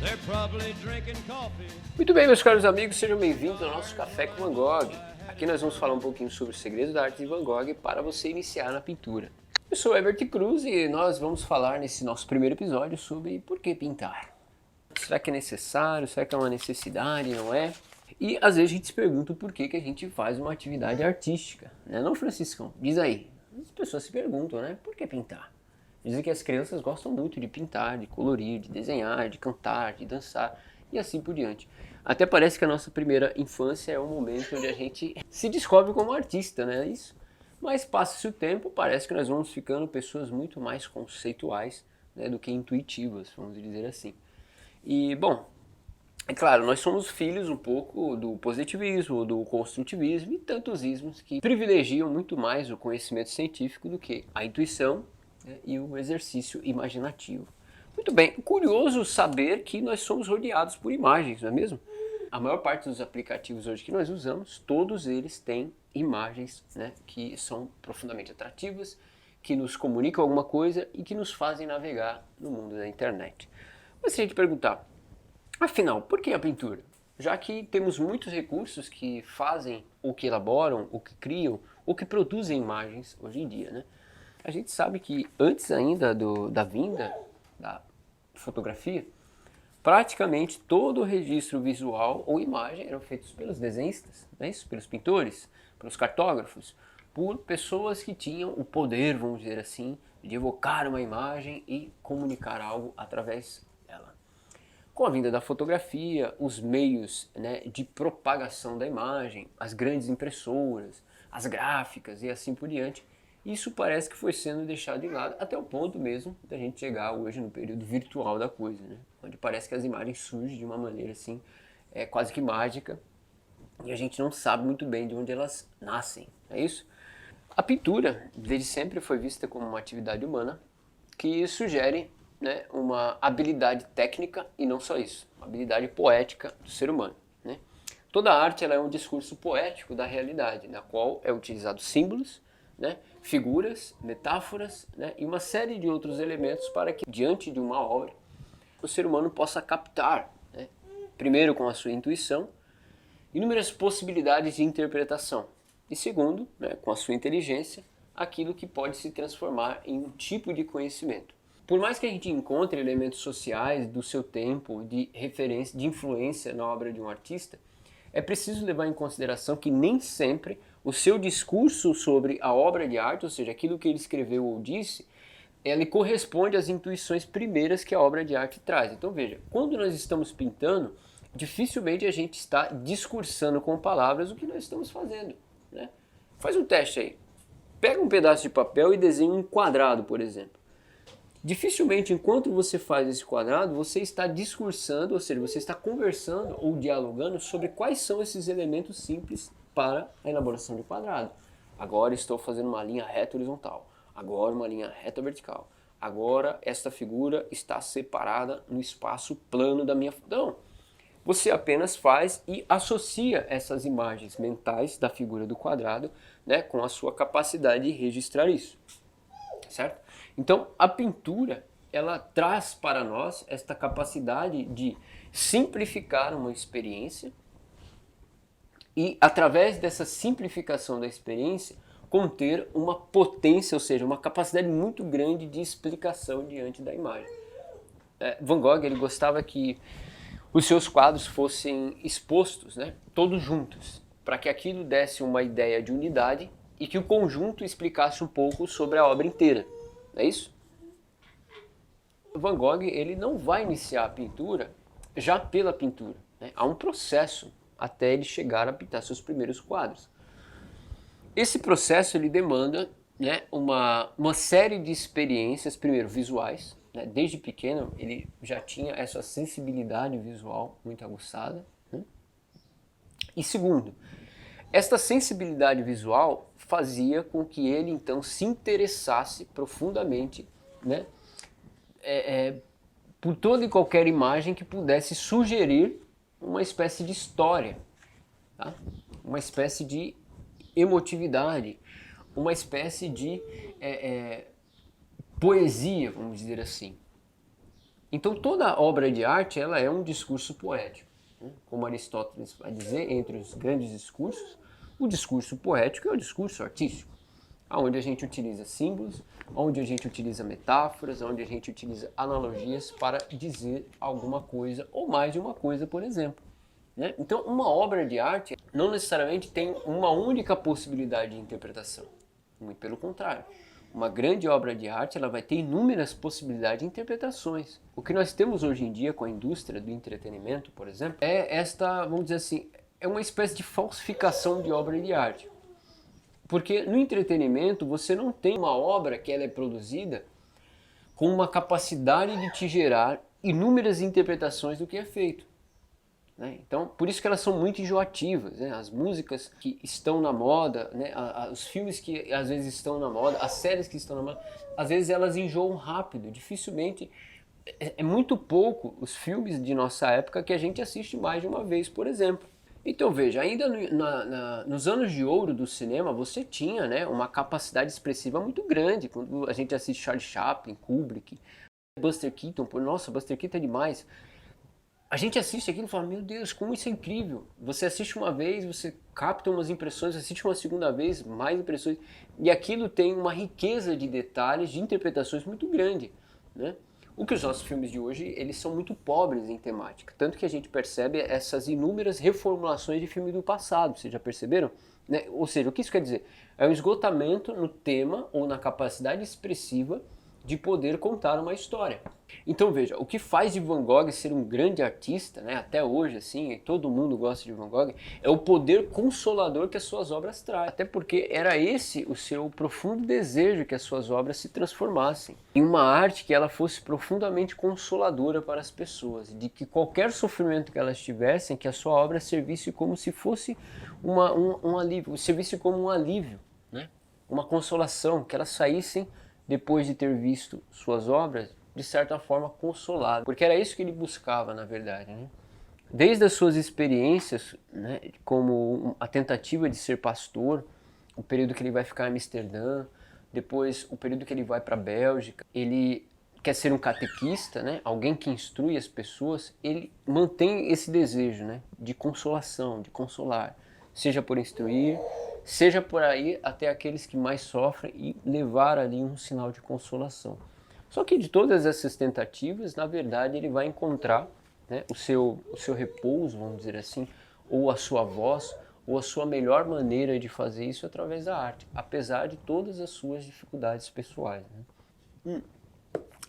They're probably drinking coffee. Muito bem, meus caros amigos, sejam bem-vindos ao nosso Café com Van Gogh. Aqui nós vamos falar um pouquinho sobre os segredos da arte de Van Gogh para você iniciar na pintura. Eu sou Herbert Cruz e nós vamos falar nesse nosso primeiro episódio sobre por que pintar. Será que é necessário? Será que é uma necessidade? Não é? E às vezes a gente se pergunta por que a gente faz uma atividade artística, né? Não, Franciscão? Diz aí. As pessoas se perguntam, né? Por que pintar? Dizem que as crianças gostam muito de pintar, de colorir, de desenhar, de cantar, de dançar e assim por diante. Até parece que a nossa primeira infância é o momento onde a gente se descobre como artista, né? Isso. Mas passa-se o tempo, parece que nós vamos ficando pessoas muito mais conceituais, né, do que intuitivas, vamos dizer assim. E, bom, é claro, nós somos filhos um pouco do positivismo, do construtivismo e tantos ismos que privilegiam muito mais o conhecimento científico do que a intuição, né, e o exercício imaginativo. Muito bem, curioso saber que nós somos rodeados por imagens, não é mesmo? A maior parte dos aplicativos hoje que nós usamos, todos eles têm imagens, né, que são profundamente atrativas, que nos comunicam alguma coisa e que nos fazem navegar no mundo da internet. Mas se a gente perguntar, afinal, por que a pintura? Já que temos muitos recursos que fazem, ou que elaboram, ou que criam, ou que produzem imagens hoje em dia, né? A gente sabe que antes ainda da vinda da fotografia, praticamente todo o registro visual ou imagem eram feitos pelos desenhistas, não é isso? Pelos pintores, pelos cartógrafos, por pessoas que tinham o poder, vamos dizer assim, de evocar uma imagem e comunicar algo através dela. Com a vinda da fotografia, os meios, né, de propagação da imagem, as grandes impressoras, as gráficas e assim por diante, isso parece que foi sendo deixado de lado até o ponto mesmo da gente chegar hoje no período virtual da coisa, né? Onde parece que as imagens surgem de uma maneira assim, quase que mágica, e a gente não sabe muito bem de onde elas nascem, é isso? A pintura, desde sempre, foi vista como uma atividade humana que sugere, né, uma habilidade técnica e não só isso, uma habilidade poética do ser humano, né? Toda arte ela é um discurso poético da realidade, na qual é utilizado símbolos, né, figuras, metáforas, né, e uma série de outros elementos para que, diante de uma obra, o ser humano possa captar, né, primeiro com a sua intuição, inúmeras possibilidades de interpretação, e segundo, né, com a sua inteligência, aquilo que pode se transformar em um tipo de conhecimento. Por mais que a gente encontre elementos sociais do seu tempo, de referência, de influência na obra de um artista, é preciso levar em consideração que nem sempre o seu discurso sobre a obra de arte, ou seja, aquilo que ele escreveu ou disse, ele corresponde às intuições primeiras que a obra de arte traz. Então veja, quando nós estamos pintando, dificilmente a gente está discursando com palavras o que nós estamos fazendo, né? Faz um teste aí. Pega um pedaço de papel e desenha um quadrado, por exemplo. Dificilmente, enquanto você faz esse quadrado, você está discursando, ou seja, você está conversando ou dialogando sobre quais são esses elementos simples para a elaboração de um quadrado. Agora estou fazendo uma linha reta horizontal, agora uma linha reta vertical, agora esta figura está separada no espaço plano da minha... Não, você apenas faz e associa essas imagens mentais da figura do quadrado, né, com a sua capacidade de registrar isso, certo? Então, a pintura, ela traz para nós esta capacidade de simplificar uma experiência e, através dessa simplificação da experiência, conter uma potência, ou seja, uma capacidade muito grande de explicação diante da imagem. Van Gogh, ele gostava que os seus quadros fossem expostos, né, todos juntos, para que aquilo desse uma ideia de unidade e que o conjunto explicasse um pouco sobre a obra inteira. É isso? Van Gogh, ele não vai iniciar a pintura já pela pintura, né? Há um processo até ele chegar a pintar seus primeiros quadros. Esse processo ele demanda, né, uma série de experiências, primeiro visuais, né? Desde pequeno ele já tinha essa sensibilidade visual muito aguçada, né? E segundo, esta sensibilidade visual fazia com que ele então se interessasse profundamente, né, por toda e qualquer imagem que pudesse sugerir uma espécie de história, tá? Uma espécie de emotividade, uma espécie de poesia, vamos dizer assim. Então toda obra de arte ela é um discurso poético, né? Como Aristóteles vai dizer, entre os grandes discursos, o discurso poético é o discurso artístico, onde a gente utiliza símbolos, onde a gente utiliza metáforas, onde a gente utiliza analogias para dizer alguma coisa ou mais de uma coisa, por exemplo, né? Então uma obra de arte não necessariamente tem uma única possibilidade de interpretação, muito pelo contrário. Uma grande obra de arte ela vai ter inúmeras possibilidades de interpretações. O que nós temos hoje em dia com a indústria do entretenimento, por exemplo, é esta, vamos dizer assim, é uma espécie de falsificação de obra de arte. Porque no entretenimento você não tem uma obra que ela é produzida com uma capacidade de te gerar inúmeras interpretações do que é feito, né? Então, por isso que elas são muito enjoativas, né? As músicas que estão na moda, né? Os filmes que às vezes estão na moda, as séries que estão na moda, às vezes elas enjoam rápido, dificilmente, é muito pouco os filmes de nossa época que a gente assiste mais de uma vez, por exemplo. Então veja, ainda nos anos de ouro do cinema você tinha, né, uma capacidade expressiva muito grande, quando a gente assiste Charlie Chaplin, Kubrick, Buster Keaton, nossa, Buster Keaton é demais. A gente assiste aquilo e fala, meu Deus, como isso é incrível. Você assiste uma vez, você capta umas impressões, assiste uma segunda vez, mais impressões. E aquilo tem uma riqueza de detalhes, de interpretações muito grande, né? O que os nossos filmes de hoje, eles são muito pobres em temática. Tanto que a gente percebe essas inúmeras reformulações de filme do passado, vocês já perceberam? Né? Ou seja, o que isso quer dizer? É um esgotamento no tema ou na capacidade expressiva de poder contar uma história. Então veja, o que faz de Van Gogh ser um grande artista, né, até hoje assim, e todo mundo gosta de Van Gogh, é o poder consolador que as suas obras trazem. Até porque era esse o seu profundo desejo, que as suas obras se transformassem em uma arte que ela fosse profundamente consoladora para as pessoas, de que qualquer sofrimento que elas tivessem, que a sua obra servisse como se fosse um alívio, servisse como um alívio, né, uma consolação, que elas saíssem depois de ter visto suas obras, de certa forma consolado, porque era isso que ele buscava, na verdade, né? Desde as suas experiências, né, como a tentativa de ser pastor, o período que ele vai ficar em Amsterdã, depois o período que ele vai para a Bélgica, ele quer ser um catequista, né, alguém que instrui as pessoas, ele mantém esse desejo, né, de consolação, de consolar, seja por instruir, seja por aí até aqueles que mais sofrem e levar ali um sinal de consolação. Só que de todas essas tentativas, na verdade, ele vai encontrar, né, o seu repouso, vamos dizer assim, ou a sua voz, ou a sua melhor maneira de fazer isso através da arte, apesar de todas as suas dificuldades pessoais, né?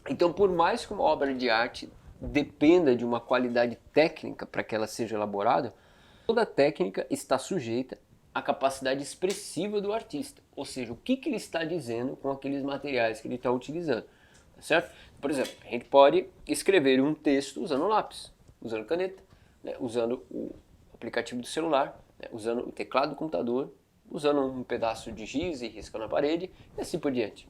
Então, por mais que uma obra de arte dependa de uma qualidade técnica para que ela seja elaborada, toda técnica está sujeita à capacidade expressiva do artista, ou seja, o que ele está dizendo com aqueles materiais que ele está utilizando, tá certo? Por exemplo, a gente pode escrever um texto usando lápis, usando caneta, né, usando o aplicativo do celular, né, usando o teclado do computador, usando um pedaço de giz e risca na parede e assim por diante.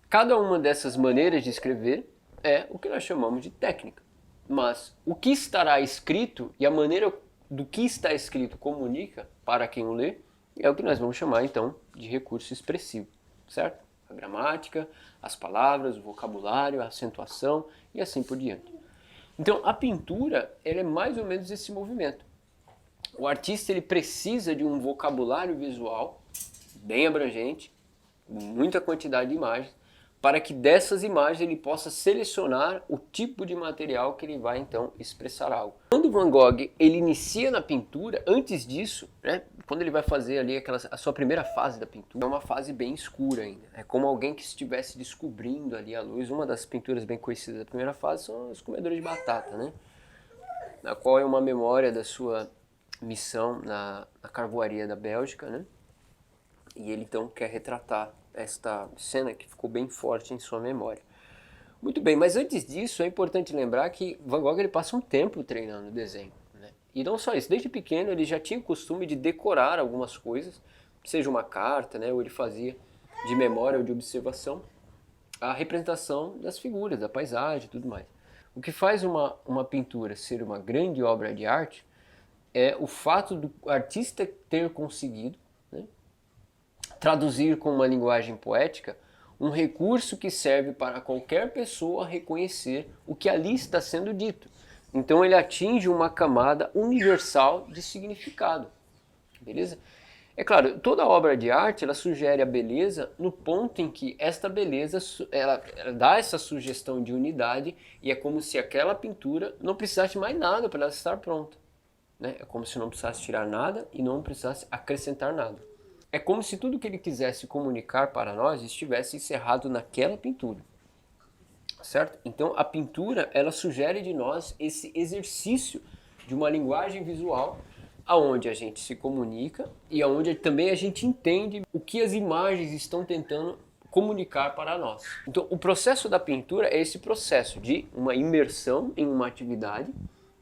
Cada uma dessas maneiras de escrever é o que nós chamamos de técnica, mas o que estará escrito e a maneira do que está escrito comunica para quem o lê é o que nós vamos chamar então de recurso expressivo, certo? A gramática, as palavras, o vocabulário, a acentuação e assim por diante. Então a pintura ela é mais ou menos esse movimento. O artista ele precisa de um vocabulário visual bem abrangente, muita quantidade de imagens, para que dessas imagens ele possa selecionar o tipo de material que ele vai então expressar algo. Quando Van Gogh ele inicia na pintura, antes disso, né, quando ele vai fazer ali a sua primeira fase da pintura, é uma fase bem escura ainda. É como alguém que estivesse descobrindo ali a luz. Uma das pinturas bem conhecidas da primeira fase são os comedores de batata, né, na qual é uma memória da sua missão na carvoaria da Bélgica, né, e ele então quer retratar esta cena que ficou bem forte em sua memória. Muito bem, mas antes disso é importante lembrar que Van Gogh ele passa um tempo treinando o desenho, né? E não só isso, desde pequeno ele já tinha o costume de decorar algumas coisas, seja uma carta, né, ou ele fazia de memória ou de observação a representação das figuras, da paisagem e tudo mais. O que faz uma pintura ser uma grande obra de arte é o fato do artista ter conseguido, né, traduzir com uma linguagem poética um recurso que serve para qualquer pessoa reconhecer o que ali está sendo dito. Então ele atinge uma camada universal de significado, beleza? É claro, toda obra de arte ela sugere a beleza no ponto em que esta beleza ela dá essa sugestão de unidade e é como se aquela pintura não precisasse mais nada para ela estar pronta, né? É como se não precisasse tirar nada e não precisasse acrescentar nada. É como se tudo que ele quisesse comunicar para nós estivesse encerrado naquela pintura, certo? Então a pintura ela sugere de nós esse exercício de uma linguagem visual aonde a gente se comunica e aonde também a gente entende o que as imagens estão tentando comunicar para nós. Então o processo da pintura é esse processo de uma imersão em uma atividade,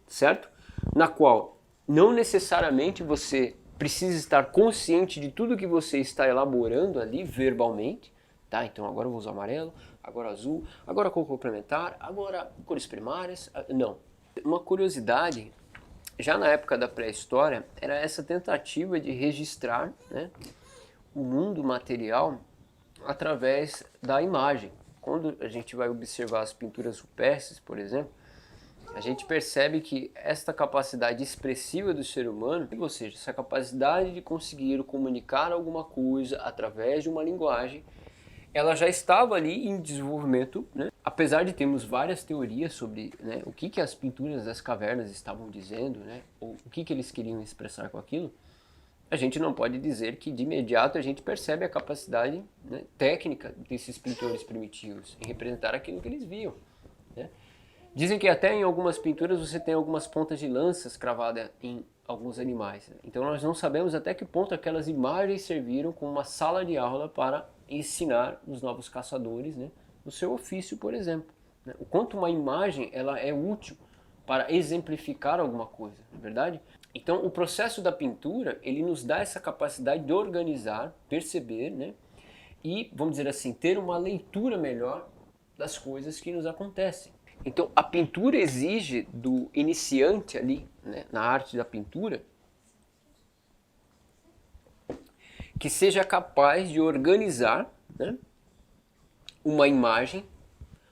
certo? Na qual não necessariamente você precisa estar consciente de tudo que você está elaborando ali verbalmente, tá? Então agora eu vou usar amarelo, agora azul, agora cor complementar, agora cores primárias. Não. Uma curiosidade, já na época da pré-história, era essa tentativa de registrar, né, o mundo material através da imagem. Quando a gente vai observar as pinturas rupestres, por exemplo, a gente percebe que esta capacidade expressiva do ser humano, ou seja, essa capacidade de conseguir comunicar alguma coisa através de uma linguagem, ela já estava ali em desenvolvimento, né? Apesar de termos várias teorias sobre, né, o que as pinturas das cavernas estavam dizendo, né, ou o que eles queriam expressar com aquilo, a gente não pode dizer que de imediato a gente percebe a capacidade, né, técnica desses pintores primitivos em representar aquilo que eles viam, né? Dizem que até em algumas pinturas você tem algumas pontas de lanças cravadas em alguns animais, né? Então nós não sabemos até que ponto aquelas imagens serviram como uma sala de aula para ensinar os novos caçadores, né, o seu ofício, por exemplo, né? O quanto uma imagem ela é útil para exemplificar alguma coisa, não é verdade? Então o processo da pintura ele nos dá essa capacidade de organizar, perceber, né, e vamos dizer assim, ter uma leitura melhor das coisas que nos acontecem. Então a pintura exige do iniciante ali, né, na arte da pintura, que seja capaz de organizar, né, uma imagem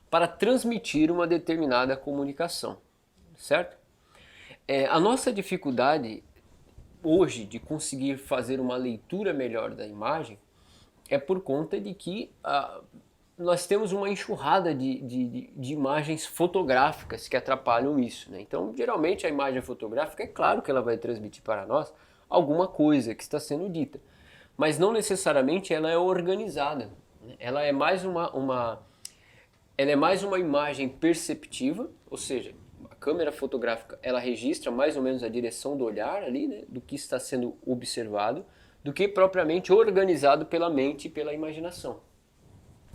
para transmitir uma determinada comunicação, certo? A nossa dificuldade hoje de conseguir fazer uma leitura melhor da imagem é por conta de que nós temos uma enxurrada de imagens fotográficas que atrapalham isso, né? Então, geralmente a imagem fotográfica, é claro que ela vai transmitir para nós alguma coisa que está sendo dita, mas não necessariamente ela é organizada, né? Ela é mais ela é mais uma imagem perceptiva, ou seja, a câmera fotográfica ela registra mais ou menos a direção do olhar ali, né, do que está sendo observado, do que propriamente organizado pela mente e pela imaginação.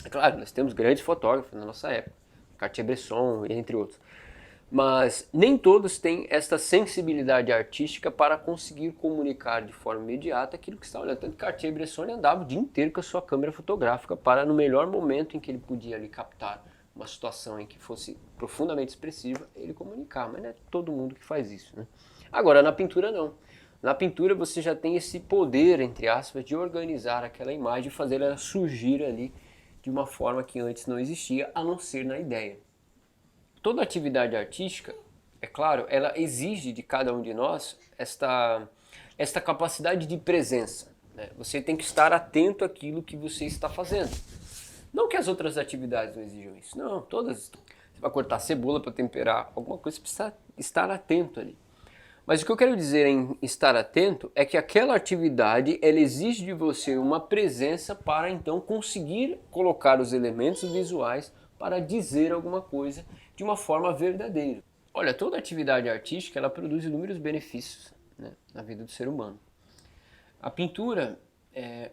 É claro, nós temos grandes fotógrafos na nossa época, Cartier-Bresson, entre outros. Mas nem todos têm esta sensibilidade artística para conseguir comunicar de forma imediata aquilo que está olhando. Tanto que Cartier-Bresson andava o dia inteiro com a sua câmera fotográfica para, no melhor momento em que ele podia ali captar uma situação em que fosse profundamente expressiva, ele comunicar. Mas não é todo mundo que faz isso, né? Agora, na pintura não. Na pintura você já tem esse poder, entre aspas, de organizar aquela imagem e fazer ela surgir ali de uma forma que antes não existia, a não ser na ideia. Toda atividade artística, é claro, ela exige de cada um de nós esta capacidade de presença, né? Você tem que estar atento àquilo que você está fazendo. Não que as outras atividades não exijam isso, não, todas. Você vai cortar cebola para temperar alguma coisa, você precisa estar atento ali. Mas o que eu quero dizer em estar atento é que aquela atividade ela exige de você uma presença para então conseguir colocar os elementos visuais para dizer alguma coisa de uma forma verdadeira. Olha, toda atividade artística ela produz inúmeros benefícios, né, na vida do ser humano. A pintura,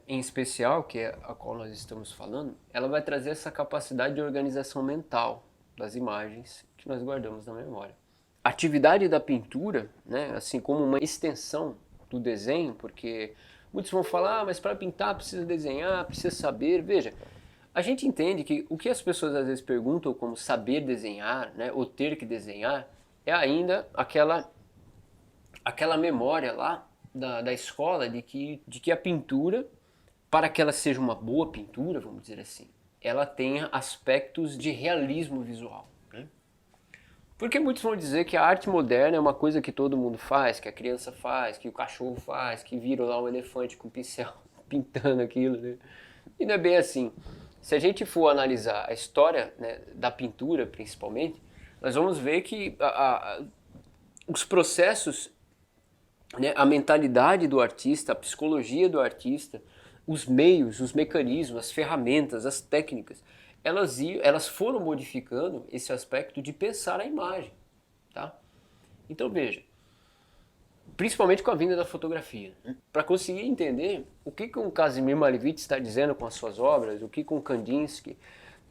em especial, que é a qual nós estamos falando, ela vai trazer essa capacidade de organização mental das imagens que nós guardamos na memória. A atividade da pintura, né, assim como uma extensão do desenho, porque muitos vão falar, mas para pintar precisa desenhar, precisa saber. Veja, a gente entende que o que as pessoas às vezes perguntam como saber desenhar, né, ou ter que desenhar, é ainda aquela memória lá da escola de que a pintura, para que ela seja uma boa pintura, vamos dizer assim, ela tenha aspectos de realismo visual, né? Porque muitos vão dizer que a arte moderna é uma coisa que todo mundo faz, que a criança faz, que o cachorro faz, que vira lá um elefante com pincel pintando aquilo, né? E não é bem assim. Se a gente for analisar a história, né, da pintura, principalmente, nós vamos ver que os processos, né, a mentalidade do artista, a psicologia do artista, os meios, os mecanismos, as ferramentas, as técnicas, elas foram modificando esse aspecto de pensar a imagem, tá? Então veja, principalmente com a vinda da fotografia, né? Para conseguir entender o que um Kazimir Malevich está dizendo com as suas obras, o que um Kandinsky,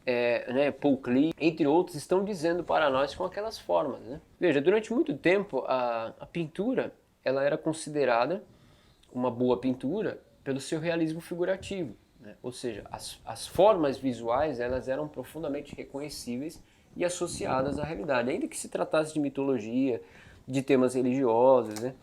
né, Paul Klee, entre outros, estão dizendo para nós com aquelas formas, né? Veja, durante muito tempo a pintura ela era considerada uma boa pintura pelo seu realismo figurativo, né? Ou seja, as formas visuais elas eram profundamente reconhecíveis e associadas à realidade, ainda que se tratasse de mitologia, de temas religiosos, né?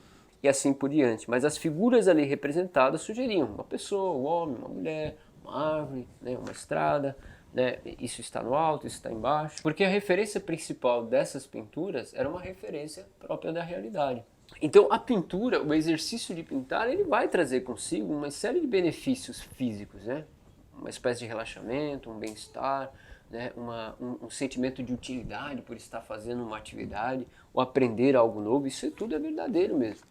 E assim por diante. Mas as figuras ali representadas sugeriam uma pessoa, um homem, uma mulher, uma árvore, né, uma estrada, né, isso está no alto, isso está embaixo. Porque a referência principal dessas pinturas era uma referência própria da realidade. Então a pintura, o exercício de pintar, ele vai trazer consigo uma série de benefícios físicos, né? Uma espécie de relaxamento, um bem-estar, né? um sentimento de utilidade por estar fazendo uma atividade ou aprender algo novo, isso tudo é verdadeiro mesmo.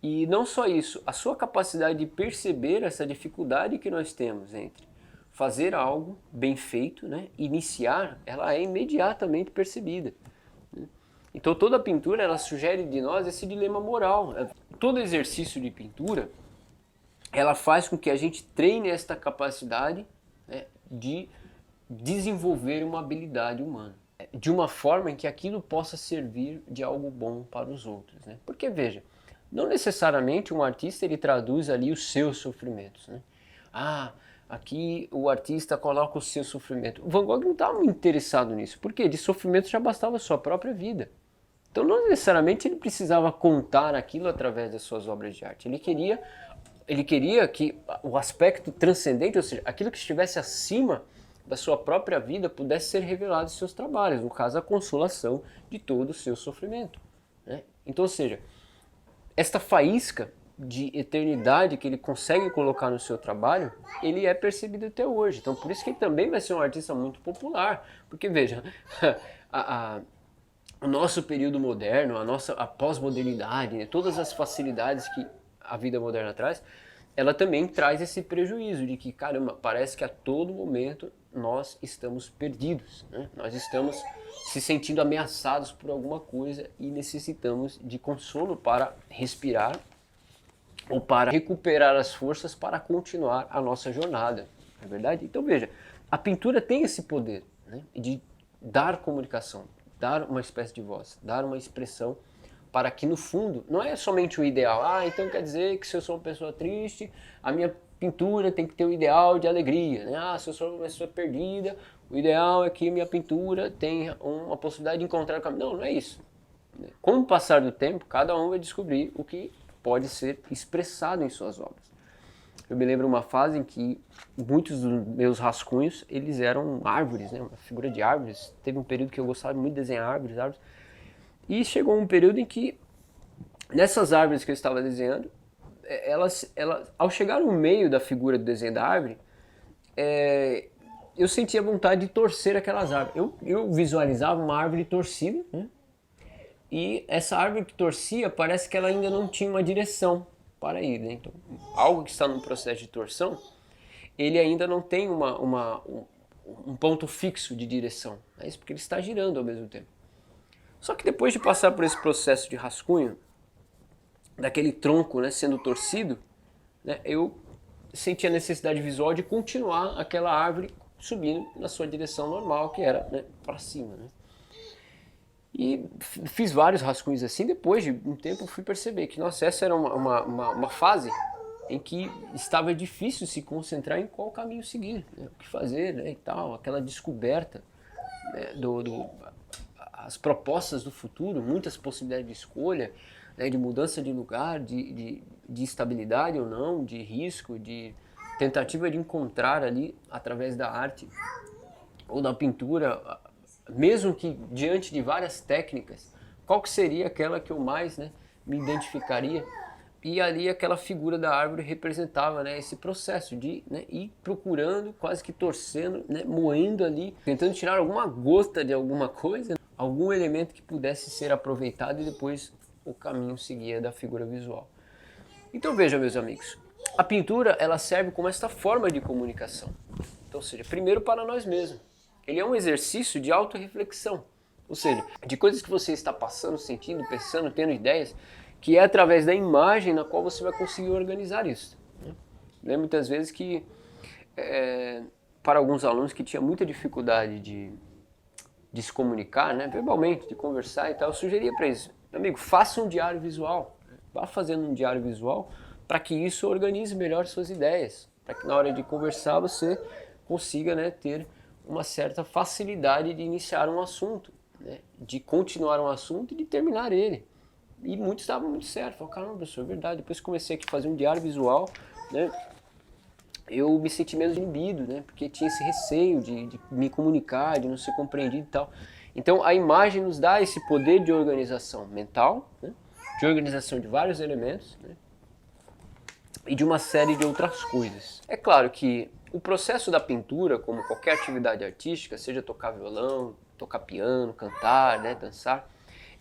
E não só isso, a sua capacidade de perceber essa dificuldade que nós temos entre fazer algo bem feito, né? Iniciar, ela é imediatamente percebida. Então toda pintura ela sugere de nós esse dilema moral. Todo exercício de pintura ela faz com que a gente treine esta capacidade, né, de desenvolver uma habilidade humana, de uma forma em que aquilo possa servir de algo bom para os outros, né? Porque veja, não necessariamente um artista ele traduz ali os seus sofrimentos, né? Aqui o artista coloca o seu sofrimento. O Van Gogh não estava muito interessado nisso, porque de sofrimento já bastava a sua própria vida. Então não necessariamente ele precisava contar aquilo através das suas obras de arte. Ele queria que o aspecto transcendente, ou seja, aquilo que estivesse acima da sua própria vida pudesse ser revelado em seus trabalhos, no caso a consolação de todo o seu sofrimento, né? Então, ou seja, esta faísca de eternidade que ele consegue colocar no seu trabalho, ele é percebido até hoje. Então por isso que ele também vai ser um artista muito popular, porque veja, o nosso período moderno, a pós-modernidade, né, todas as facilidades que a vida moderna traz, ela também traz esse prejuízo de que, caramba, parece que a todo momento nós estamos perdidos, né? Nós estamos se sentindo ameaçados por alguma coisa e necessitamos de consolo para respirar ou para recuperar as forças para continuar a nossa jornada, não é verdade? Então veja, a pintura tem esse poder, né, de dar comunicação, dar uma espécie de voz, dar uma expressão para que no fundo não é somente o ideal. Então quer dizer que se eu sou uma pessoa triste, a minha pintura tem que ter o ideal de alegria, né? Se eu sou uma pessoa perdida, o ideal é que minha pintura tenha uma possibilidade de encontrar o caminho. Não, não é isso. Com o passar do tempo, cada um vai descobrir o que pode ser expressado em suas obras. Eu me lembro uma fase em que muitos dos meus rascunhos, eles eram árvores, né? Uma figura de árvores. Teve um período que eu gostava muito de desenhar árvores. E chegou um período em que, nessas árvores que eu estava desenhando, ao chegar no meio da figura do desenho da árvore, eu sentia vontade de torcer aquelas árvores. Eu visualizava uma árvore torcida, né? E essa árvore que torcia, parece que ela ainda não tinha uma direção para ir, né? Então, algo que está no processo de torção, ele ainda não tem um ponto fixo de direção. É isso porque ele está girando ao mesmo tempo. Só que depois de passar por esse processo de rascunho, daquele tronco, né, sendo torcido, né, eu senti a necessidade visual de continuar aquela árvore subindo na sua direção normal, que era, né, para cima, né? E fiz vários rascunhos assim. Depois de um tempo fui perceber que, nossa, essa era uma fase em que estava difícil se concentrar em qual caminho seguir, né, o que fazer, né, e tal, aquela descoberta, né, as propostas do futuro, muitas possibilidades de escolha, né, de mudança de lugar, de estabilidade ou não, de risco, de tentativa de encontrar ali, através da arte ou da pintura, mesmo que diante de várias técnicas, qual que seria aquela que eu mais, né, me identificaria? E ali aquela figura da árvore representava, né, esse processo de, né, ir procurando, quase que torcendo, né, moendo ali, tentando tirar alguma gota de alguma coisa, algum elemento que pudesse ser aproveitado, e depois o caminho seguia da figura visual. Então veja, meus amigos, a pintura ela serve como esta forma de comunicação. Então, ou seja, primeiro para nós mesmos. Ele é um exercício de autorreflexão, ou seja, de coisas que você está passando, sentindo, pensando, tendo ideias, que é através da imagem na qual você vai conseguir organizar isso. Lembro muitas vezes que, para alguns alunos que tinham muita dificuldade de se comunicar, né, verbalmente, de conversar e tal, eu sugeria para eles, amigo, faça um diário visual, vá fazendo um diário visual para que isso organize melhor suas ideias, para que na hora de conversar você consiga, né, ter uma certa facilidade de iniciar um assunto, né, de continuar um assunto e de terminar ele. E muitos estavam muito certos, falaram, caramba, professor, é verdade. Depois que comecei aqui a fazer um diário visual, né, eu me senti menos inibido, né, porque tinha esse receio de me comunicar, de não ser compreendido e tal. Então a imagem nos dá esse poder de organização mental, né, de organização de vários elementos, né, e de uma série de outras coisas. É claro que o processo da pintura, como qualquer atividade artística, seja tocar violão, tocar piano, cantar, né, dançar,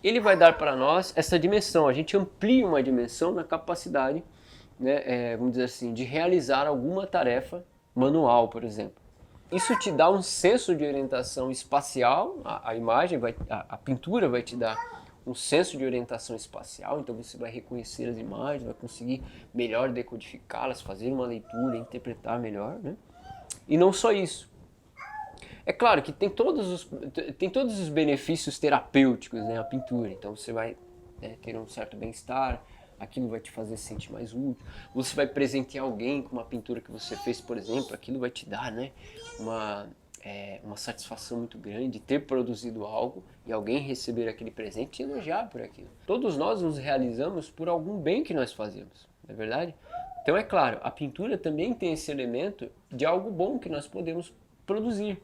ele vai dar para nós essa dimensão, a gente amplia uma dimensão na capacidade, né, vamos dizer assim, de realizar alguma tarefa manual, por exemplo. Isso te dá um senso de orientação espacial, a imagem, a pintura vai te dar um senso de orientação espacial, então você vai reconhecer as imagens, vai conseguir melhor decodificá-las, fazer uma leitura, interpretar melhor, né? E não só isso. É claro que tem todos os benefícios terapêuticos, né, a pintura, então você vai, né, ter um certo bem-estar, aquilo vai te fazer se sentir mais útil, você vai presentear alguém com uma pintura que você fez, por exemplo, aquilo vai te dar, né, uma satisfação muito grande de ter produzido algo e alguém receber aquele presente e elogiar por aquilo. Todos nós nos realizamos por algum bem que nós fazemos, não é verdade? Então é claro, a pintura também tem esse elemento de algo bom que nós podemos produzir,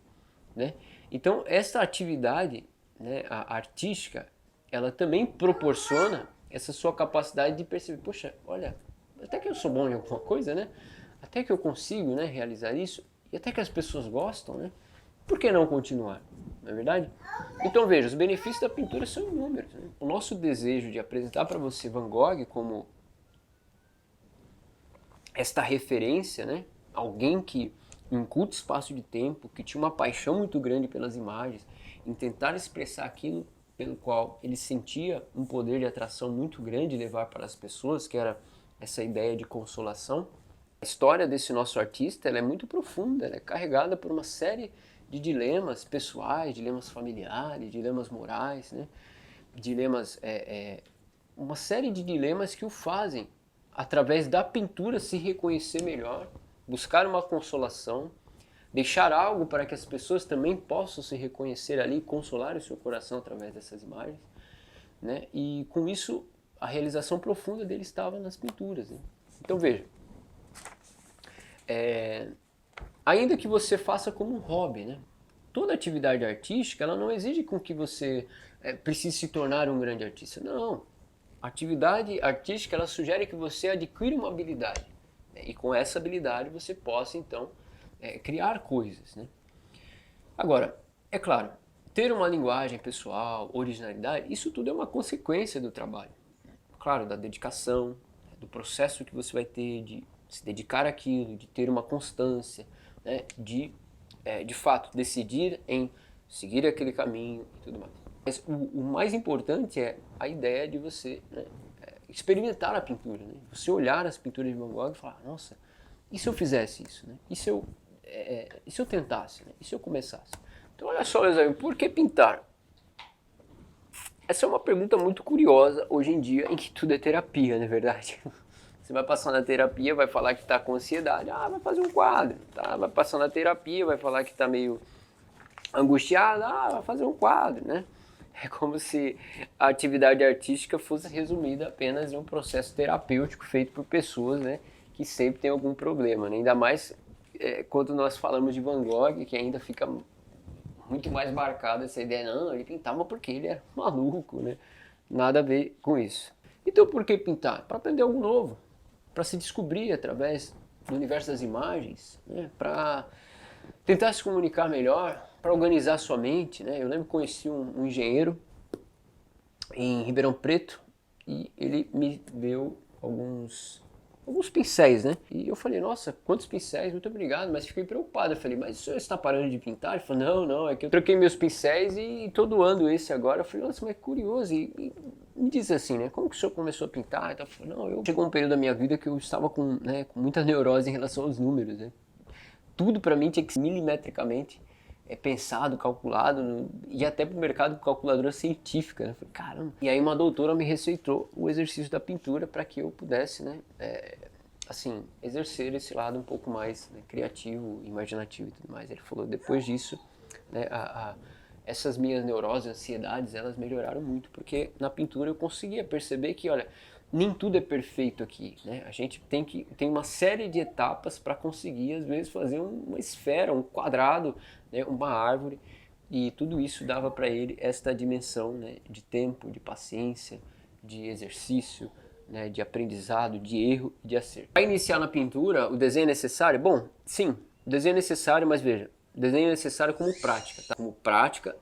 né? Então essa atividade, né, a artística, ela também proporciona essa sua capacidade de perceber, poxa, olha, até que eu sou bom em alguma coisa, né? Até que eu consigo, né, realizar isso, e até que as pessoas gostam, né? Por que não continuar? Não é verdade? Então veja, os benefícios da pintura são inúmeros, né? O nosso desejo de apresentar para você Van Gogh como esta referência, né? Alguém que em um curto espaço de tempo, que tinha uma paixão muito grande pelas imagens, em tentar expressar aquilo pelo qual ele sentia um poder de atração muito grande levar para as pessoas, que era essa ideia de consolação. A história desse nosso artista ela é muito profunda, ela é carregada por uma série de dilemas pessoais, dilemas familiares, dilemas morais, né? Dilemas, uma série de dilemas que o fazem, através da pintura, se reconhecer melhor, buscar uma consolação, deixar algo para que as pessoas também possam se reconhecer ali e consolar o seu coração através dessas imagens, né? E com isso a realização profunda dele estava nas pinturas, né? Então veja, ainda que você faça como um hobby, né? Toda atividade artística ela não exige com que você precise se tornar um grande artista, não. A atividade artística ela sugere que você adquira uma habilidade, né? E com essa habilidade você possa então criar coisas, né? Agora, é claro, ter uma linguagem pessoal, originalidade, isso tudo é uma consequência do trabalho. Claro, da dedicação, do processo que você vai ter de se dedicar àquilo, de ter uma constância, né? De fato, decidir em seguir aquele caminho e tudo mais. Mas o mais importante é a ideia de você, né, experimentar a pintura, né? Você olhar as pinturas de Van Gogh e falar, nossa, e se eu fizesse isso, né? E se eu tentasse, né? E se eu começasse? Então olha só, Eusébio, por que pintar? Essa é uma pergunta muito curiosa hoje em dia, em que tudo é terapia, não é verdade? Você vai passar na terapia, vai falar que está com ansiedade, vai fazer um quadro. Tá? Vai passar na terapia, vai falar que está meio angustiado, vai fazer um quadro, né? É como se a atividade artística fosse resumida apenas em um processo terapêutico feito por pessoas, né, que sempre tem algum problema, né? Ainda mais quando nós falamos de Van Gogh, que ainda fica muito mais marcada essa ideia, não, ele pintava porque ele era maluco, né? Nada a ver com isso. Então por que pintar? Para aprender algo novo, para se descobrir através do universo das imagens, né? Para tentar se comunicar melhor, para organizar sua mente, né? Eu lembro que conheci um engenheiro em Ribeirão Preto e ele me deu alguns pincéis, né? E eu falei, nossa, quantos pincéis, muito obrigado, mas fiquei preocupado. Eu falei, mas o senhor está parando de pintar? Ele falou, não, é que eu troquei meus pincéis e tô doando esse agora. Eu falei, nossa, mas é curioso. E me diz assim, né? Como que o senhor começou a pintar? Então, eu falei, não, chegou um período da minha vida que eu estava com muita neurose em relação aos números, né? Tudo para mim tinha que ser milimetricamente pensado, calculado, e até para o mercado com calculadora científica, né? Falei, caramba. E aí uma doutora me receitou o exercício da pintura para que eu pudesse, né, assim, exercer esse lado um pouco mais, né, criativo, imaginativo e tudo mais. Ele falou, depois disso, né, essas minhas neuroses, ansiedades, elas melhoraram muito, porque na pintura eu conseguia perceber que, olha, nem tudo é perfeito aqui, né? A gente tem uma série de etapas para conseguir, às vezes, fazer uma esfera, um quadrado, né? Uma árvore, e tudo isso dava para ele esta dimensão, né? De tempo, de paciência, de exercício, né? De aprendizado, de erro e de acerto. Para iniciar na pintura, o desenho é necessário? Bom, sim, o desenho é necessário, mas veja, o desenho é necessário como prática, tá? Como prática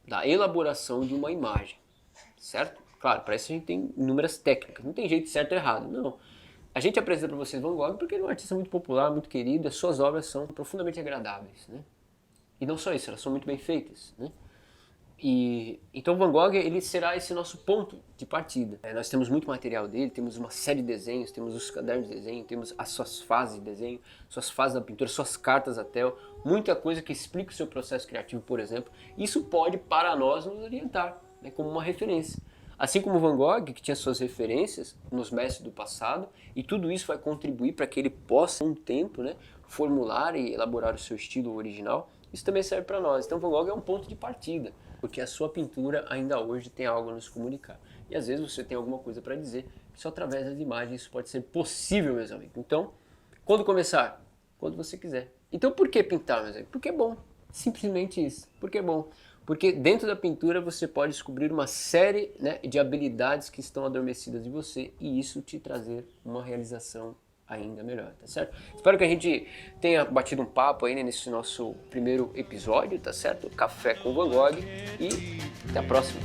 da elaboração de uma imagem, certo? Claro, para isso a gente tem inúmeras técnicas, não tem jeito certo ou errado, não. A gente apresenta para vocês Van Gogh porque ele é um artista muito popular, muito querido, as suas obras são profundamente agradáveis, né? E não só isso, elas são muito bem feitas, né? E então Van Gogh, ele será esse nosso ponto de partida. Nós temos muito material dele, temos uma série de desenhos, temos os cadernos de desenho, temos as suas fases de desenho, suas fases da pintura, suas cartas até, muita coisa que explica o seu processo criativo, por exemplo. Isso pode, para nós, nos orientar, né, como uma referência. Assim como Van Gogh, que tinha suas referências nos mestres do passado, e tudo isso vai contribuir para que ele possa, com o tempo, né, formular e elaborar o seu estilo original. Isso também serve para nós. Então Van Gogh é um ponto de partida, porque a sua pintura ainda hoje tem algo a nos comunicar. E às vezes você tem alguma coisa para dizer, só através das imagens isso pode ser possível, meus amigos. Então, quando começar? Quando você quiser. Então por que pintar, meus amigos? Porque é bom. Simplesmente isso. Porque é bom. Porque dentro da pintura você pode descobrir uma série, né, de habilidades que estão adormecidas em você e isso te trazer uma realização ainda melhor, tá certo? Espero que a gente tenha batido um papo aí, né, nesse nosso primeiro episódio, tá certo? Café com Van Gogh e até a próxima!